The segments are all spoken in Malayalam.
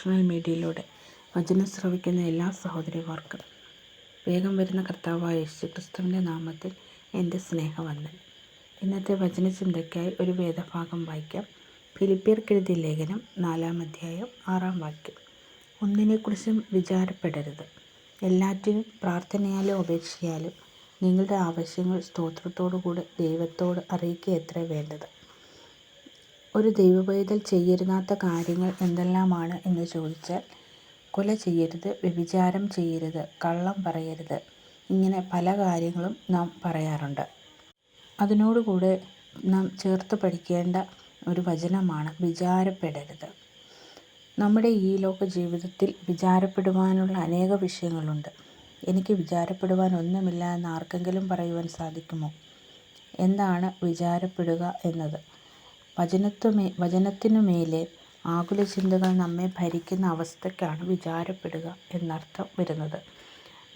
ഡിവോഷണൽ മീഡിയയിലൂടെ വചനം ശ്രവിക്കുന്ന എല്ലാ സഹോദരിമാർക്കും വേഗം വരുന്ന കർത്താവായ യേശുക്രിസ്തുവിൻ്റെ നാമത്തിൽ എൻ്റെ സ്നേഹവന്ദനം. ഇന്നത്തെ വചനചിന്തയ്ക്കായി ഒരു വേദഭാഗം വായിക്കാം. ഫിലിപ്പിയർക്കെഴുതിയ ലേഖനം 4-ാം അധ്യായം 6-ാം വാക്യം. ഒന്നിനെക്കുറിച്ചും വിചാരപ്പെടരുത്, എല്ലാറ്റിനും പ്രാർത്ഥനയാലും അപേക്ഷയാലും നിങ്ങളുടെ ആവശ്യങ്ങൾ സ്തോത്രത്തോടുകൂടെ ദൈവത്തോട് അറിയിക്കുകയത്രേ വേണ്ടത്. ഒരു ദൈവപൈതൽ ചെയ്യരുതാത്ത കാര്യങ്ങൾ എന്തെല്ലാമാണ് എന്ന് ചോദിച്ചാൽ, കൊല ചെയ്യരുത്, വ്യഭിചാരം ചെയ്യരുത്, കള്ളം പറയരുത്, ഇങ്ങനെ പല കാര്യങ്ങളും നാം പറയാറുണ്ട്. അതിനോടുകൂടെ നാം ചേർത്ത് പഠിക്കേണ്ട ഒരു വചനമാണ് വിചാരപ്പെടരുത്. നമ്മുടെ ഈ ലോക ജീവിതത്തിൽ വിചാരപ്പെടുവാനുള്ള അനേക വിഷയങ്ങളുണ്ട്. എനിക്ക് വിചാരപ്പെടുവാൻ ഒന്നുമില്ല എന്ന് ആർക്കെങ്കിലും പറയുവാൻ സാധിക്കുമോ? എന്താണ് വിചാരപ്പെടുക എന്നത്? വചനത്തിനുമേലെ ആകുല ചിന്തകൾ നമ്മെ ഭരിക്കുന്ന അവസ്ഥയ്ക്കാണ് വിചാരപ്പെടുക എന്നർത്ഥം വരുന്നത്.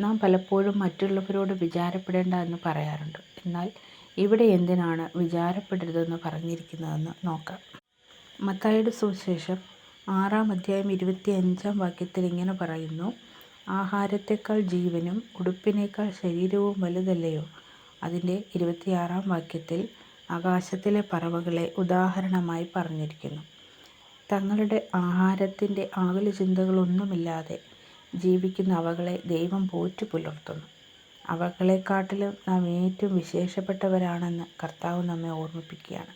നാം പലപ്പോഴും മറ്റുള്ളവരോട് വിചാരപ്പെടേണ്ട എന്ന് പറയാറുണ്ട്. എന്നാൽ ഇവിടെ എന്തിനാണ് വിചാരപ്പെടരുതെന്ന് പറഞ്ഞിരിക്കുന്നതെന്ന് നോക്കാം. മത്തായിയുടെ സുവിശേഷം 6-ാം അധ്യായം 25-ാം വാക്യത്തിൽ ഇങ്ങനെ പറയുന്നു: ആഹാരത്തേക്കാൾ ജീവനും ഉടുപ്പിനേക്കാൾ ശരീരവും വലുതല്ലയോ? അതിൻ്റെ 26-ാം വാക്യത്തിൽ ആകാശത്തിലെ പറവകളെ ഉദാഹരണമായി പറഞ്ഞിരിക്കുന്നു. തങ്ങളുടെ ആഹാരത്തിൻ്റെ ആകുല ചിന്തകളൊന്നുമില്ലാതെ ജീവിക്കുന്ന അവകളെ ദൈവം പോറ്റി പുലർത്തുന്നു. അവകളെക്കാട്ടിലും നാം ഏറ്റവും വിശേഷപ്പെട്ടവരാണെന്ന് കർത്താവ് നമ്മെ ഓർമ്മിപ്പിക്കുകയാണ്.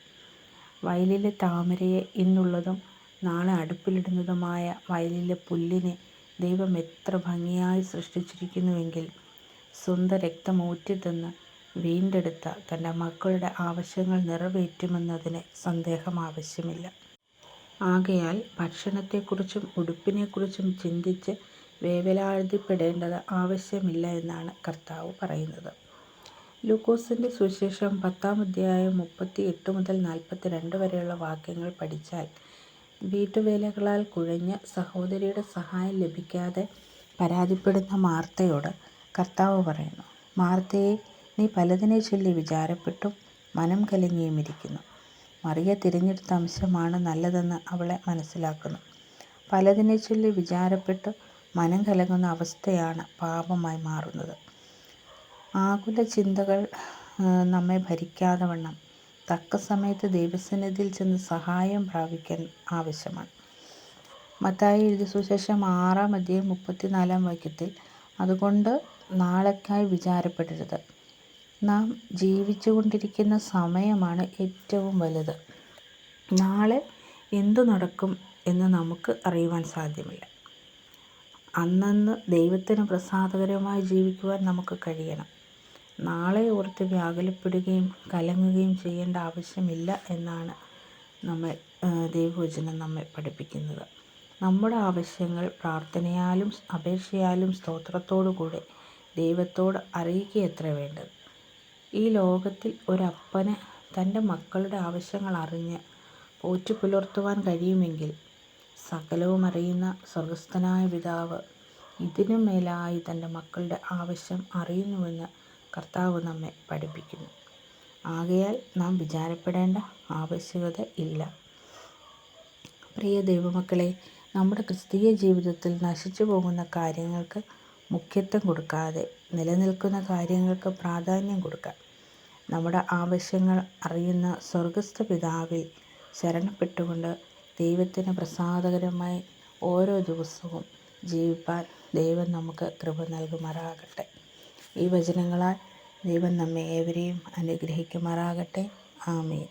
വയലിലെ താമരയെ ഇന്നുള്ളതും നാളെ അടുപ്പിലിടുന്നതുമായ വയലിലെ പുല്ലിനെ ദൈവം എത്ര ഭംഗിയായി സൃഷ്ടിച്ചിരിക്കുന്നുവെങ്കിൽ, സ്വന്തം രക്തമൂറ്റിത്തന്ന് വീണ്ടെടുത്ത തൻ്റെ മക്കളുടെ ആവശ്യങ്ങൾ നിറവേറ്റുമെന്നതിന് സന്ദേഹം ആവശ്യമില്ല. ആകയാൽ ഭക്ഷണത്തെക്കുറിച്ചും ഉടുപ്പിനെക്കുറിച്ചും ചിന്തിച്ച് വേവലാതിപ്പെടേണ്ടത് ആവശ്യമില്ല എന്നാണ് കർത്താവ് പറയുന്നത്. ലൂക്കോസിൻ്റെ സുവിശേഷം 10-ാം അധ്യായം 38 മുതൽ 42 വരെയുള്ള വാക്യങ്ങൾ പഠിച്ചാൽ, വീട്ടുവേലകളാൽ കുഴഞ്ഞ് സഹോദരിയുടെ സഹായം ലഭിക്കാതെ പരാതിപ്പെടുന്ന മാർത്തയോട് കർത്താവ് പറയുന്നു: മാർത്തയെ, നീ പലതിനെ ചൊല്ലി വിചാരപ്പെട്ടും മനം കലങ്ങിയുമിരിക്കുന്നു. മറിയ തിരഞ്ഞെടുത്ത അംശമാണ് നല്ലതെന്ന് അവളെ മനസ്സിലാക്കുന്നു. പലതിനെ ചൊല്ലി വിചാരപ്പെട്ട് മനം കലങ്ങുന്ന അവസ്ഥയാണ് പാപമായി മാറുന്നത്. ആകുല ചിന്തകൾ നമ്മെ ഭരിക്കാതെ വണ്ണം തക്ക സമയത്ത് ദൈവസന്നിധിയിൽ ചെന്ന് സഹായം പ്രാപിക്കാൻ ആവശ്യമാണ്. മത്തായി എഴുതിയ സുവിശേഷം 6-ാം അധ്യായം 34-ാം വാക്യത്തിൽ, അതുകൊണ്ട് നാളേക്കായി വിചാരപ്പെടരുത്, നാം ജീവിച്ചുകൊണ്ടിരിക്കുന്ന സമയമാണ് ഏറ്റവും വലുത്. നാളെ എന്തു നടക്കും എന്ന് നമുക്ക് അറിയുവാൻ സാധ്യമല്ല. അന്നന്ന് ദൈവത്തിന് പ്രസാദകരമായി ജീവിക്കുവാൻ നമുക്ക് കഴിയണം. നാളെ ഓർത്ത് വ്യാകുലപ്പെടുകയും കലങ്ങുകയും ചെയ്യേണ്ട ആവശ്യമില്ല എന്നാണ് ദൈവവചനം നമ്മെ പഠിപ്പിക്കുന്നത്. നമ്മുടെ ആവശ്യങ്ങൾ പ്രാർത്ഥനയാലും അപേക്ഷയാലും സ്തോത്രത്തോടുകൂടെ ദൈവത്തോട് അറിയിക്കുകയത്രേ വേണ്ടത്. ഈ ലോകത്തിൽ ഒരപ്പന് തൻ്റെ മക്കളുടെ ആവശ്യങ്ങൾ അറിഞ്ഞ് പോറ്റിപ്പുലർത്തുവാൻ കഴിയുമെങ്കിൽ, സകലവും അറിയുന്ന സ്വർഗസ്ഥനായ പിതാവ് ഇതിനും മേലായി തൻ്റെ മക്കളുടെ ആവശ്യം അറിയുന്നുവെന്ന് കർത്താവ് നമ്മെ പഠിപ്പിക്കുന്നു. ആകയാൽ നാം വിചാരപ്പെടേണ്ട ആവശ്യകത ഇല്ല. പ്രിയ ദൈവമക്കളെ, നമ്മുടെ ക്രിസ്തീയ ജീവിതത്തിൽ നശിച്ചു പോകുന്ന കാര്യങ്ങൾക്ക് മുഖ്യത്വം കൊടുക്കാതെ നിലനിൽക്കുന്ന കാര്യങ്ങൾക്ക് പ്രാധാന്യം കൊടുക്കാം. നമ്മുടെ ആവശ്യങ്ങൾ അറിയുന്ന സ്വർഗസ്ഥ പിതാവിൽ ശരണപ്പെട്ടുകൊണ്ട് ദൈവത്തിന് പ്രസാദകരമായി ഓരോ ദിവസവും ജീവിപ്പാൻ ദൈവം നമുക്ക് കൃപ നൽകുമാറാകട്ടെ. ഈ വചനങ്ങളാൽ ദൈവം നമ്മെ ഏവരെയും അനുഗ്രഹിക്കുമാറാകട്ടെ. ആമേൻ.